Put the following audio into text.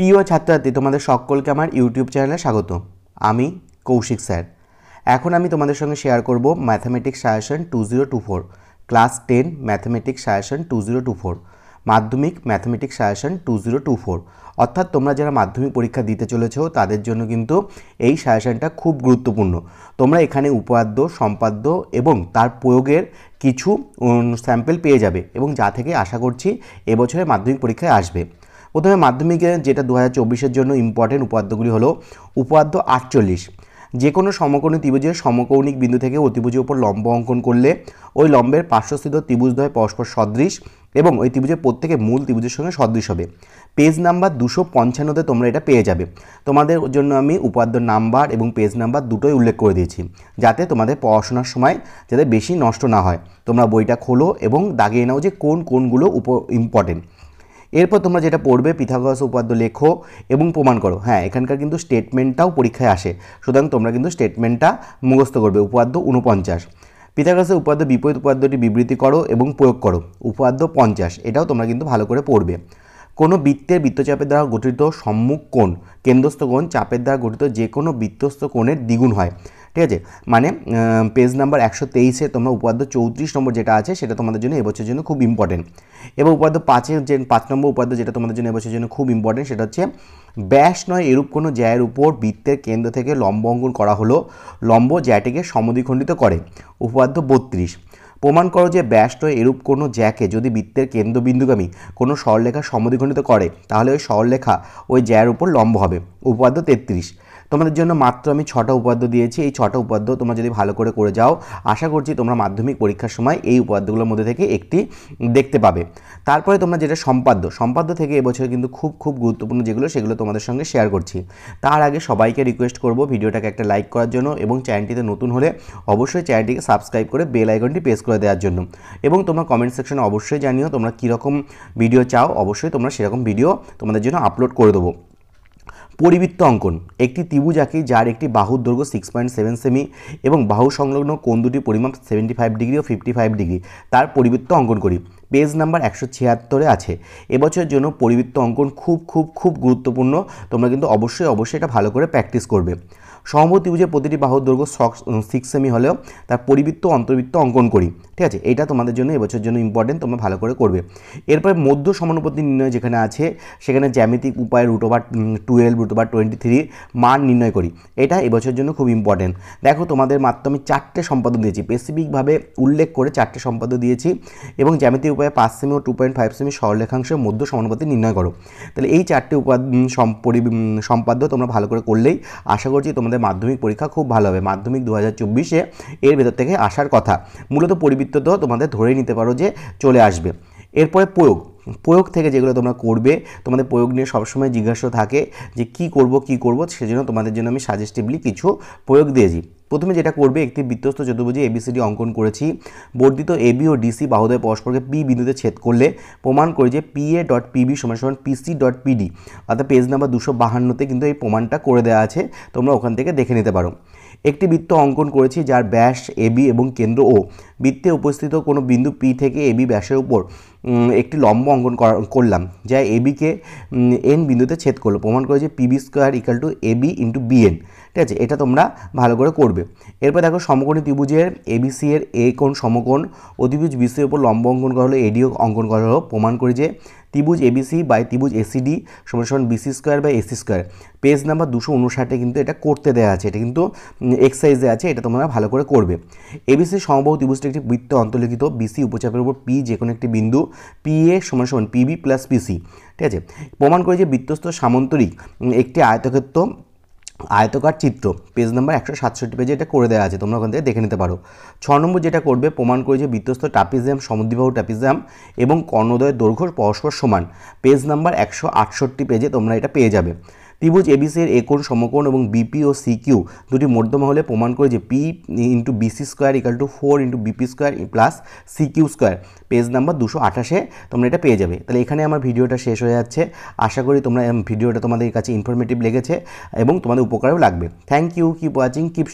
প্রিয় ছাত্রছাত্রী, তোমাদের সকলকে আমার ইউটিউব চ্যানেলে স্বাগত। আমি কৌশিক স্যার। এখন আমি তোমাদের সঙ্গে শেয়ার করব mathematics suggestion 2024, class 10 mathematics suggestion 2024, মাধ্যমিক ম্যাথামেটিক্স সাজেশন 2024। অর্থাৎ তোমরা যারা মাধ্যমিক পরীক্ষা দিতে চলেছো তাদের জন্য কিন্তু এই সাজেশনটা খুব গুরুত্বপূর্ণ। তোমরা এখানে উপপাদ্য, সম্পাদ্য এবং তার প্রয়োগের কিছু স্যাম্পল পেয়ে যাবে এবং যা থেকে আশা করছি এবছরে মাধ্যমিক পরীক্ষায় আসবে। প্রথমে মাধ্যমিকে যেটা 2024-এর জন্য ইম্পর্টেন্ট উপপাদ্যগুলি হলো উপপাদ্য 48। যে কোনো সমকোণী ত্রিভুজের সমকৌণিক বিন্দু থেকে অতিভুজের উপর লম্ব অঙ্কন করলে ওই লম্বের পার্শ্বস্থিত ত্রিভুজদ্বয় পরস্পর সদৃশ এবং ওই ত্রিভুজের প্রত্যেকে মূল ত্রিভুজের সঙ্গে সদৃশ হবে। পেজ নাম্বার 255-তে তোমরা এটা পেয়ে যাবে। তোমাদের জন্য আমি উপপাদ্য নাম্বার এবং পেজ নাম্বার দুটোই উল্লেখ করে দিয়েছি, যাতে তোমাদের পড়াশোনার সময় যাতে বেশি নষ্ট না হয়। তোমরা বইটা খোলো এবং দাগিয়ে নাও যে কোনগুলো ইম্পর্টেন্ট। এরপর তোমরা যেটা পড়বে, পিথাগোরাস উপপাদ্য লেখো এবং প্রমাণ করো। হ্যাঁ, এখানকার কিন্তু স্টেটমেন্টটাও পরীক্ষায় আসে, সুতরাং তোমরা কিন্তু স্টেটমেন্টটা মুখস্থ করবে। উপপাদ্য 49, পিথাগোরাসের উপপাদ্য বিপরীত উপপাদ্যটি বিবৃতি করো এবং প্রয়োগ করো। উপপাদ্য 50, এটাও তোমরা কিন্তু ভালো করে পড়বে। কোনো বৃত্তের বৃত্তচাপের দ্বারা গঠিত সম্মুখ কোণ কেন্দ্রস্থ কোণ চাপের দ্বারা গঠিত যে কোনো বৃত্তস্থ কোণের দ্বিগুণ হয়। ঠিক আছে, মানে পেজ নাম্বার 123-এ তোমরা উপপাদ্য 34 নম্বর যেটা আছে সেটা তোমাদের জন্য এবছরের জন্য খুব ইম্পর্টেন্ট। এবং উপপাদ্য 5-এর যে 5 নম্বর উপপাদ্য যেটা তোমাদের জন্য এবছরের জন্য খুব ইম্পর্টেন্ট, সেটা হচ্ছে ব্যাস নয় এরূপ কোনো জ্যায়ের উপর বৃত্তের কেন্দ্র থেকে লম্ব অঙ্কন করা হলো, লম্ব জ্যাটিকে সমদ্বিখণ্ডিত করে। উপপাদ্য 32, প্রমাণ করো যে ব্যাস নয় এরূপ কোনো জ্যাকে যদি বৃত্তের কেন্দ্রবিন্দুগামী কোনো সরলরেখা সমদ্বিখণ্ডিত করে তাহলে ওই সরলরেখা ওই জ্যায়ের উপর লম্ব হবে। উপপাদ্য 33, তোমাদের জন্য মাত্র আমি 6টা উপপাদ্য দিয়েছি। এই 6টা উপপাদ্য তোমরা যদি ভালো করে যাও, আশা করছি তোমরা মাধ্যমিক পরীক্ষার সময় এই উপপাদ্যগুলোর মধ্যে থেকে একটি দেখতে পাবে। তারপরে তোমরা যেটা সম্পাদ্য থেকে এবছর কিন্তু খুব গুরুত্বপূর্ণ সেগুলো তোমাদের সঙ্গে শেয়ার করছি। তার আগে সবাইকে রিকোয়েস্ট করব ভিডিওটাকে একটা লাইক করার জন্য এবং চ্যানেলটিতে নতুন হলে অবশ্যই চ্যানেলটিকে সাবস্ক্রাইব করে বেল আইকনটি প্রেস করে দেওয়ার জন্য। এবং তোমরা কমেন্ট সেকশনে অবশ্যই জানিও তোমরা কীরকম ভিডিও চাও, অবশ্যই তোমরা সেরকম ভিডিও তোমাদের জন্য আপলোড করে দেবো। পরিবৃত্ত অঙ্কন, একটি ত্রিভুজ আঁকি যার একটি বাহুর দৈর্ঘ্য 6.7 সেমি এবং বাহু সংলগ্ন কোণ দুটি পরিমাপ 75 ডিগ্রি ও 55 ডিগ্রি, তার পরিবৃত্ত অঙ্কন করি। পেজ নাম্বার 176-এ আছে। এবছরের জন্য পরিবৃত্ত অঙ্কন খুব গুরুত্বপূর্ণ। তোমরা কিন্তু অবশ্যই এটা ভালো করে প্র্যাকটিস করবে। সমবাহু ত্রিভুজের প্রতিটি বাহুর দৈর্ঘ্য 6 সেমি হলেও তার পরিবৃত্ত অন্তর্বৃত্ত অঙ্কন করি। ঠিক আছে, এটা তোমাদের জন্য এবছরের জন্য ইম্পর্টেন্ট, তোমরা ভালো করে করবে। এরপরে মধ্য সমানুপাতি নির্ণয় যেখানে আছে সেখানে জ্যামিতিক উপায়ে √12 √23 মান নির্ণয় করি। এটা এবছরের জন্য খুব ইম্পর্টেন্ট। দেখো, তোমাদের মাত্র আমি 4টে সম্পাদ্য দিয়েছি, স্পেসিফিকভাবে উল্লেখ করে 4টে সম্পাদ্য দিয়েছি এবং জ্যামিতিক উপায়ে 5 সেমি ও 2.5 সেমি সরলরেখাংশের মধ্য সমানুপাতি নির্ণয় করো। তাহলে এই 4টে সম্পাদ্য তোমরা ভালো করে করলেই আশা করছি তোমাদের মাধ্যমিক পরীক্ষা খুব ভালো হবে। মাধ্যমিক 2024-এ এর ভেতর থেকে আসার কথা। মূলত পরিবৃত্ত তো তোমাদের ধরেই নিতে পারো যে চলে আসবে। এরপরে প্রয়োগ থেকে যেগুলো তোমরা করবে, তোমাদের প্রয়োগ নিয়ে সবসময় জিজ্ঞাসা থাকে যে কি করব, সেজন্য তোমাদের জন্য আমি সাজেস্টিভলি কিছু প্রয়োগ দিয়েছি। প্রথমে যেটা করবে, একটি বৃত্তস্থ চতুর্ভুজে এবিসিডি অঙ্কন করেছি। বর্ধিত এবি ও ডিসি বাহুদ্বয় পরস্পরকে পি বিন্দুতে ছেদ করলে প্রমাণ করি যে PA.PB = PC.PD। অর্থাৎ পেজ নাম্বার 252-তে কিন্তু এই প্রমাণটা করে দেওয়া আছে, তোমরা ওখান থেকে দেখে নিতে পারো। একটি বৃত্ত অঙ্কন করেছি যার ব্যাস এবি এবং কেন্দ্র ও। বৃত্তে উপস্থিত কোনো বিন্দু পি থেকে এবি ব্যাসের উপর একটি লম্ব অঙ্কন করলাম যা এবিকে এন বিন্দুতে ছেদ করলো। প্রমাণ করে যে PB² = AB × BN। ঠিক আছে, এটা তোমরা ভালো করে করবে। এরপর দেখো, সমকোণী ত্রিভুজের ABC এর এ কোণ সমকোণ, অতিভুজ BC-এর উপর লম্ব অঙ্কন করা হলো, AD অঙ্কন করা হলো। প্রমাণ করি যে ত্রিভুজ ABC বাই ত্রিভুজ ACD = BC² by AC²। Page number 259-এ কিন্তু এটা করতে দেওয়া আছে, এটা কিন্তু এক্সারসাইজে আছে, এটা তোমরা ভালো করে করবে। ABC সমবাহু ত্রিভুজটি একটি বৃত্ত অন্তর্লিখিত, BC উপচাপের উপর P যে কোনো একটি বিন্দু PA = PB + PC। ঠিক আছে, প্রমাণ করি যে বৃত্তস্থ সামান্তরিক একটি আয়তকার চিত্র। পেজ নাম্বার 167 পেজে এটা করে দেওয়া আছে, তোমরা ওখান থেকে দেখে নিতে পারো। 6 নম্বর যেটা করবে, প্রমাণ করে যে বৃত্তস্থ ট্রাপিজিয়াম সমদ্বিবাহু ট্রাপিজিয়াম এবং কর্ণদ্বয়ের দৈর্ঘ্য পরস্পর সমান। পেজ নাম্বার 168 পেজে তোমরা এটা পেয়ে যাবে। ত্রিভুজ ABC এর এ কোণ সমকোণ এবং BP ও CQ দুটি মধ্যমা হলে প্রমাণ করে যে P × BC² = 4 × BP² + CQ²। Page number 228-এ তোমরা এটা পেয়ে যাবে। তাহলে এখানে আমার ভিডিওটা শেষ হয়ে যাচ্ছে। আশা করি তোমরা ভিডিওটা তোমাদের কাছে ইনফরমেটিভ লেগেছে এবং তোমাদের উপকারেও লাগবে। Thank you, keep watching, keep